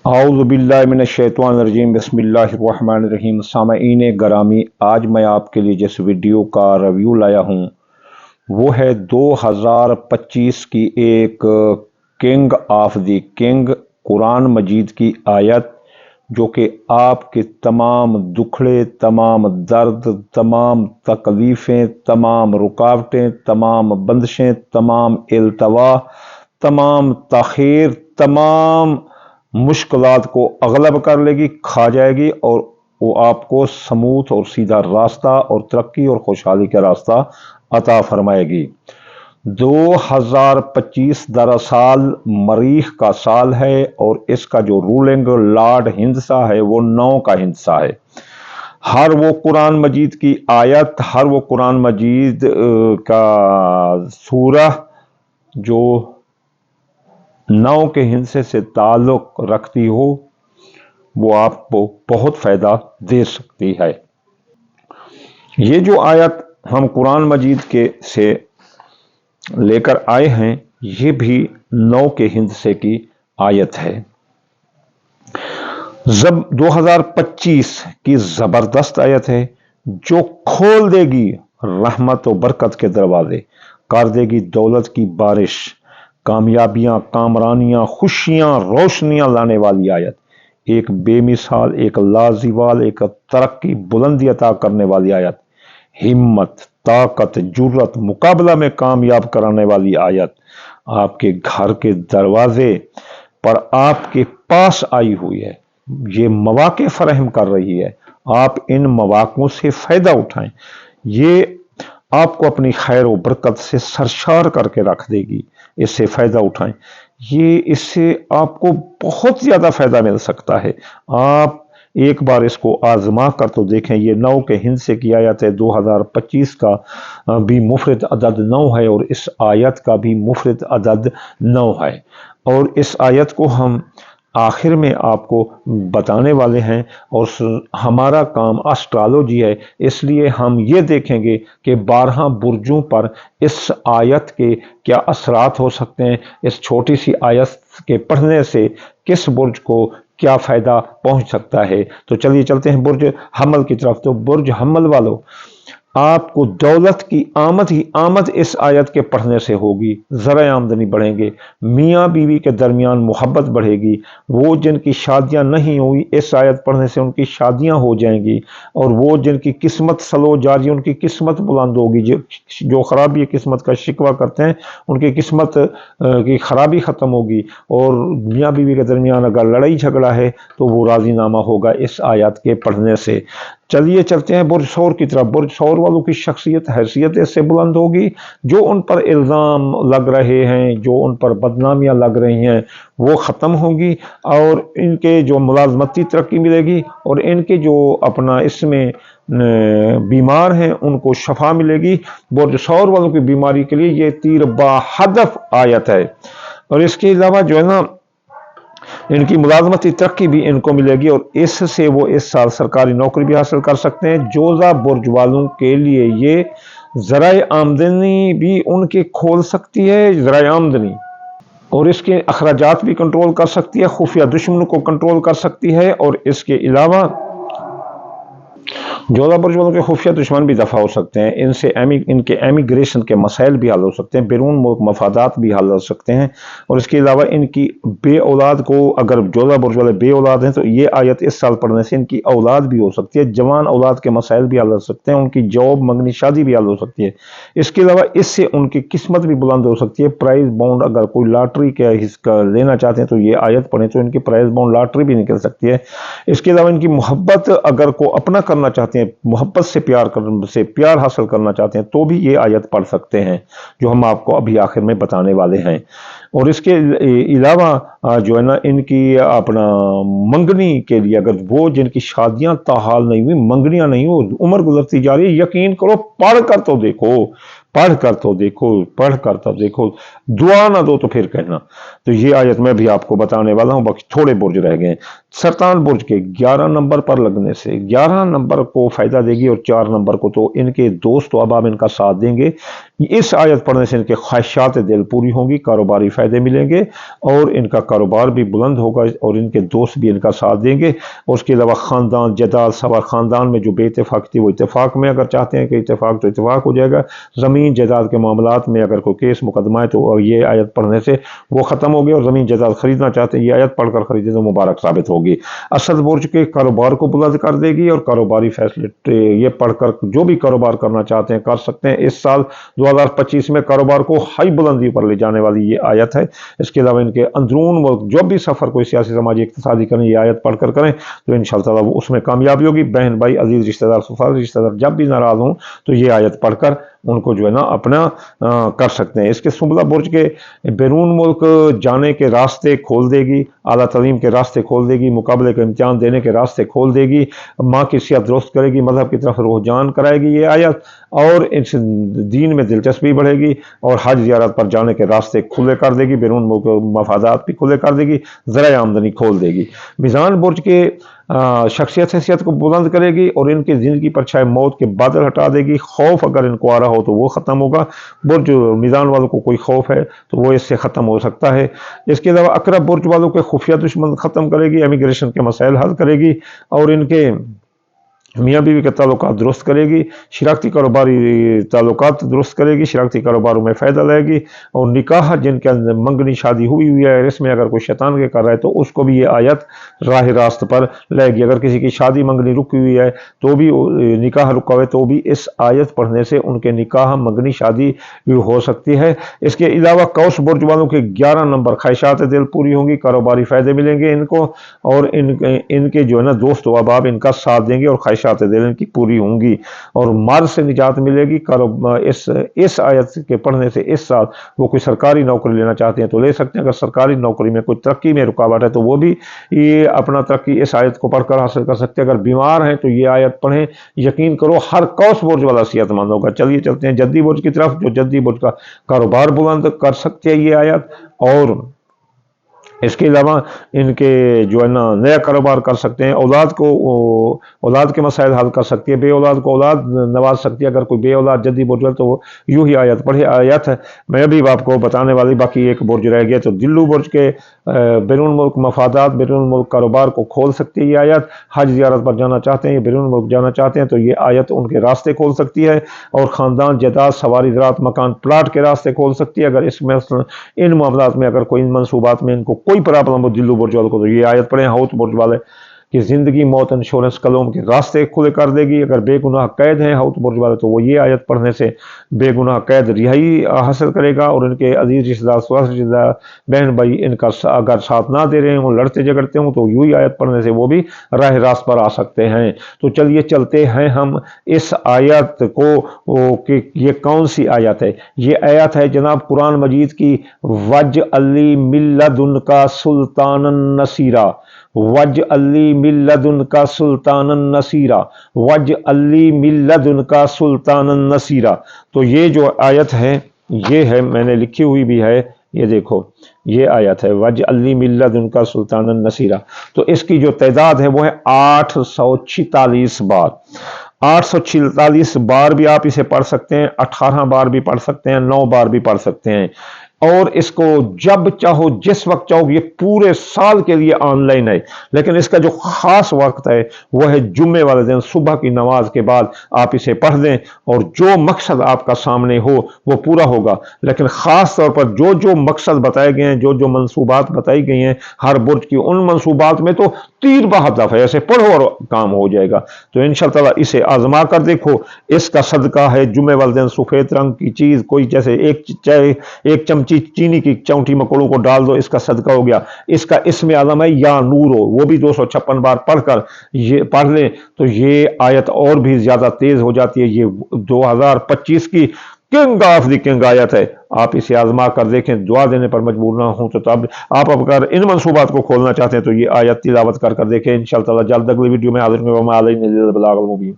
औज़ुबिल्लाहिमिनश्शैतानिर्रजीम बिस्मिल्लाहिर्रहमानिर्रहीम। सामईन गरामी, आज मैं आपके लिए जिस वीडियो का रिव्यू लाया हूँ वो है 2025 की एक किंग ऑफ द किंग कुरान मजीद की आयत, जो कि आपके तमाम दुखड़े, तमाम दर्द, तमाम तकलीफ़ें, तमाम रुकावटें, तमाम बंदिशें, तमाम इल्तवा, तमाम ताख़ीर, तमाम मुश्किलात को अगलब कर लेगी, खा जाएगी और वो आपको समूथ और सीधा रास्ता और तरक्की और खुशहाली का रास्ता अता फरमाएगी। 2025 दरअसल मरीख का साल है और इसका जो रूलिंग लॉर्ड हिंदसा है वो 9 का हिंदसा है। हर वो कुरान मजीद की आयत, हर वो कुरान मजीद का सूरह जो 9 के हिंसे से ताल्लुक रखती हो वो आपको बहुत फ़ायदा दे सकती है। ये जो आयत हम कुरान मजीद के से लेकर आए हैं ये भी 9 के हिंसे की आयत है। जब 2025 की ज़बरदस्त आयत है जो खोल देगी रहमत और बरकत के दरवाजे, कर देगी दौलत की बारिश, कामयाबियां, कामरानियां, खुशियां, रोशनियां लाने वाली आयत। एक बेमिसाल, एक लाजिवाल, एक तरक्की, बुलंदी अता करने वाली आयत। हिम्मत, ताकत, जुर्रत, मुकाबला में कामयाब कराने वाली आयत आपके घर के दरवाजे पर आपके पास आई हुई है। ये मौके फराहम कर रही है, आप इन मौकों से फ़ायदा उठाएं। ये आपको अपनी खैर और बरकत से सरशार करके रख देगी, इससे फ़ायदा उठाएं। ये इससे आपको बहुत ज़्यादा फ़ायदा मिल सकता है। आप एक बार इसको आजमा कर तो देखें। ये 9 के हिंसे की आयत है। 2025 का भी मुफरद अदद 9 है और इस आयत का भी मुफरद अदद 9 है। और इस आयत को हम आखिर में आपको बताने वाले हैं और हमारा काम एस्ट्रोलॉजी है, इसलिए हम ये देखेंगे कि 12 बुर्जों पर इस आयत के क्या असरात हो सकते हैं। इस छोटी सी आयत के पढ़ने से किस बुर्ज को क्या फ़ायदा पहुंच सकता है। तो चलिए चलते हैं बुर्ज हमल की तरफ। तो बुर्ज हमल वालों, आपको दौलत की आमद ही आमद इस आयत के पढ़ने से होगी। ज़रा आमदनी बढ़ेंगे, मियाँ बीवी के दरमियान मोहब्बत बढ़ेगी। वो जिनकी शादियां नहीं हुई इस आयत पढ़ने से उनकी शादियां हो जाएंगी। और वो जिनकी किस्मत सलो जारी, उनकी किस्मत बुलंद होगी। जो खराबी किस्मत का शिकवा करते हैं उनकी किस्मत की खराबी ख़त्म होगी। और मियाँ बीवी के दरमियान अगर लड़ाई झगड़ा है तो वो राजीनामा होगा इस आयत के पढ़ने से। चलिए चलते हैं बुर्ज सौर की तरफ। बुर्ज सौर वालों की शख्सियत, हैसियत इससे बुलंद होगी। जो उन पर इल्ज़ाम लग रहे हैं, जो उन पर बदनामियां लग रही हैं वो ख़त्म होगी और इनके जो मुलाजमती तरक्की मिलेगी और इनके जो अपना इसमें बीमार हैं उनको शफा मिलेगी। बुर्ज सौर वालों की बीमारी के लिए ये तीर बा हदफ आयत है। और इसके अलावा जो है ना इनकी मुलाजमती तरक्की भी इनको मिलेगी और इससे वो इस साल सरकारी नौकरी भी हासिल कर सकते हैं। जोजा बुर्ज वालों के लिए ये ज़राए आमदनी भी उनके खोल सकती है, ज़राए आमदनी, और इसके अखराजात भी कंट्रोल कर सकती है, खुफिया दुश्मनों को कंट्रोल कर सकती है। और इसके अलावा जोधा बुर्ज वालों के खुफिया दुश्मन भी दफ़ा हो सकते हैं। इनसे इनके एमिग्रेशन के मसाइल भी हल हो सकते हैं, बैरून मुल्क मफादात भी हल हो सकते हैं। और इसके अलावा इनकी बे औलाद को, अगर जोधा बुर्ज वाले बे औलाद हैं तो ये आयत इस साल पढ़ने से इनकी औलाद भी हो सकती है। जवान औलाद के मसाइल भी हल हो सकते हैं, उनकी जॉब मंगनी शादी भी हल हो सकती है। इसके अलावा इससे उनकी किस्मत भी बुलंद हो सकती है। प्राइज बाउंड अगर कोई लॉटरी का हिस्सा लेना चाहते हैं तो ये आयत पढ़ें तो इनकी प्राइज बाउंड लॉटरी भी निकल सकती है। इसके अलावा इनकी मोहब्बत अगर को अपना करना चाहते हैं, मोहब्बत से प्यार हासिल करना चाहते हैं तो भी ये आयत पढ़ सकते हैं, जो हम आपको अभी आखिर में बताने वाले हैं। और इसके अलावा जो है ना इनकी अपना मंगनी के लिए, अगर वो जिनकी शादियां ताहाल नहीं हुई, मंगनियां नहीं हो, उम्र गुजरती जा रही है, यकीन करो पढ़ कर तो देखो, पढ़ कर तो देखो, पढ़ कर तो देखो, दुआ ना दो तो फिर कहना। तो ये आयत मैं भी आपको बताने वाला हूँ, बाकी थोड़े बुर्ज रह गए। सरतान बुर्ज के 11 नंबर पर लगने से 11 नंबर को फायदा देगी और 4 नंबर को, तो इनके दोस्त व अहबाब इनका साथ देंगे। इस आयत पढ़ने से इनके ख्वाहिशात दिल पूरी होंगी, कारोबारी फायदे मिलेंगे और इनका कारोबार भी बुलंद होगा और इनके दोस्त भी इनका साथ देंगे। और उसके अलावा ख़ानदान जदाद सवार, ख़ानदान में जो बेइतफाक़ थी वो इतफाक़ में, अगर चाहते हैं कि इतफाक़ तो इतफाक़ हो जाएगा। ज़मीन जदाद के मामलात में अगर कोई केस मुकदमा है तो ये आयत पढ़ने से वो ख़त्म हो गया, और ज़मीन जदाद ख़रीदना चाहते हैं ये आयत पढ़कर ख़रीदे तो मुबारक साबित होगी। असद बुर्ज के कारोबार को बुलंद कर देगी और कारोबारी फैसले ये पढ़कर जो भी कारोबार करना चाहते हैं कर सकते हैं। इस साल 2025 में कारोबार को हाई बुलंदी पर ले जाने वाली ये आयत है। इसके अलावा इनके अंदरून मुल्क जो भी सफ़र कोई सियासी समाजी इक़्तिसादी करें ये आयत पढ़कर करें तो इंशाअल्लाह वो उसमें कामयाबी होगी। बहन भाई अजीज़ रिश्तेदार ससुराल रिश्तेदार जब भी नाराज़ हों तो ये आयत पढ़कर उनको जो है ना अपना कर सकते हैं। इसके सुमला बुर्ज के बैरून मुल्क जाने के रास्ते खोल देगी, आला तलीम के रास्ते खोल देगी, मुकाबले के इम्तिहान देने के रास्ते खोल देगी, माँ की सेहत दुरुस्त करेगी, मजहब की तरफ रुझान कराएगी ये आयत, और इस दीन में दिलचस्पी बढ़ेगी और हज ज़ियारत पर जाने के रास्ते खुले कर देगी, बैरून मुल्क मफादात भी खुले कर देगी, ज़राए आमदनी खोल देगी। मीज़ान बुर्ज के शख्सियत हैसियत को बुलंद करेगी और इनकी ज़िंदगी पर छाए मौत के बादल हटा देगी। खौफ अगर इनको आ रहा हो तो वो ख़त्म होगा। बुर्ज मीज़ान वालों को कोई खौफ है तो वो इससे ख़त्म हो सकता है। इसके अलावा अकरब बुर्ज वालों के खुफिया दुश्मन ख़त्म करेगी, इमिग्रेशन के मसाइल हल करेगी और इनके मियाँ बीवी के ताल्लुकात दुरुस्त करेगी, शराकती कारोबारी ताल्लुकात दुरुस्त करेगी, शराकती कारोबारों में फ़ायदा लाएगी। और निकाह जिनके अंदर मंगनी शादी हुई है इसमें अगर कोई शैतान के कर रहा है तो उसको भी ये आयत राह रास्त पर लाएगी। अगर किसी की शादी मंगनी रुकी हुई है तो भी निकाह रुका हुआ है तो भी इस आयत पढ़ने से उनके निकाह मंगनी शादी भी हो सकती है। इसके अलावा कौस बुर्ज वालों के 11 नंबर ख्वाहिशात दिल पूरी होंगी, कारोबारी फ़ायदे मिलेंगे इनको और इनके जो है ना दोस्त व अहबाब इनका साथ देंगे और ख्वाहिशात दिल की पूरी होंगी और मार से निजात मिलेगी। इस आयत के पढ़ने से इस साल वो कोई सरकारी नौकरी लेना चाहते हैं तो ले सकते हैं। अगर सरकारी नौकरी में कोई तरक्की में रुकावट है तो वो भी ये अपना तरक्की इस आयत को पढ़कर हासिल कर सकते हैं। अगर बीमार हैं तो ये आयत पढ़ें, यकीन करो हर कौस बुर्ज वाला सेहतमंद होगा। चलिए चलते हैं जद्दी बुर्ज की तरफ, जो जद्दी बुर्ज का कारोबार बुलंद कर सकते हैं ये आयत, और इसके अलावा इनके जो है ना नया कारोबार कर सकते हैं। औलाद के मसाइल हल कर सकती है, बे औलाद को औलाद नवाज सकती है। अगर कोई बे औलाद जद्दी बुर्ज है तो यूँ ही आयत पढ़े। आयत है मैं अभी आपको बताने वाली, बाकी एक बुर्ज रह गया। तो दिल्लू बुर्ज के बैरून मुल्क मफादात, बैरून मुल्क कारोबार को खोल सकती है ये आयत। हज ज़ियारत पर जाना चाहते हैं, बैरून मुल्क जाना चाहते हैं तो ये आयत उनके रास्ते खोल सकती है। और ख़ानदान जदाद सवारी ज़राअत मकान प्लाट के रास्ते खोल सकती है। अगर इसमें इन मामलात में अगर कोई इन मनसूबात में इनको कोई प्रॉब्लम हो दिल्लू बुर्ज वालों को तो ये आयत पढ़ें। हाउस बुर्ज वाले कि ज़िंदगी मौत इंश्योरेंस कलोम के रास्ते खुले कर देगी। अगर बेगुनाह कैद हैं हाउस बुर्ज वाले तो वो ये आयत पढ़ने से बेगुनाह कैद रिहाई हासिल करेगा और इनके अजीज़ रिश्तेदार बहन भाई इनका अगर साथ ना दे रहे हों, लड़ते झगड़ते हों तो यूँ ही आयत पढ़ने से वो भी राह रास्त पर आ सकते हैं। तो चलिए चलते हैं हम इस आयत को कि ये कौन सी आयत है। ये आयत है जनाब कुरान मजीद की, वज अली मिल्लदुन का सुल्तान नसीरा, वज अली मिल्लदुन का सुल्तान नसीरा, वज अली मिल्लदुन का सुल्तान नसीरा। तो ये जो आयत है ये है, मैंने लिखी हुई भी है, ये देखो ये आयत है वज अली मिल्लदुन का सुल्तान नसीरा। तो इसकी जो तादाद है वो है 846 बार। 846 बार भी आप इसे पढ़ सकते हैं, 18 बार भी पढ़ सकते हैं, 9 बार भी पढ़ सकते हैं। और इसको जब चाहो जिस वक्त चाहो, ये पूरे साल के लिए ऑनलाइन है। लेकिन इसका जो खास वक्त है वह है जुम्मे वाले दिन सुबह की नमाज के बाद आप इसे पढ़ दें और जो मकसद आपका सामने हो वो पूरा होगा। लेकिन ख़ास तौर पर जो जो मकसद बताए गए हैं, जो जो मनसूबात बताई गई हैं हर बुर्ज की, उन मनसूबात में तो तीर बहादफ है, ऐसे पढ़ो और काम हो जाएगा। तो इंशाअल्लाह इसे आजमा कर देखो। इसका सदका है जुम्मे वाले दिन सफ़ेद रंग की चीज़ कोई, जैसे एक चमची चीनी की चौंटी मकोड़ों को डाल दो, इसका सदका हो गया। इसका इस्म आज़म है या नूर हो, वो भी 256 बार पढ़कर ये पढ़ लें तो ये आयत और भी ज़्यादा तेज़ हो जाती है। ये 2025 की किंग ऑफ द किंग आयत है। आप इसे आजमा कर देखें, दुआ देने पर मजबूर ना हो। तो तब आप अगर इन मनसूबात को खोलना चाहते हैं तो ये आयत तिलावत कर देखें। इंशाअल्लाह जल्द अगली वीडियो में हाजिर होंगे।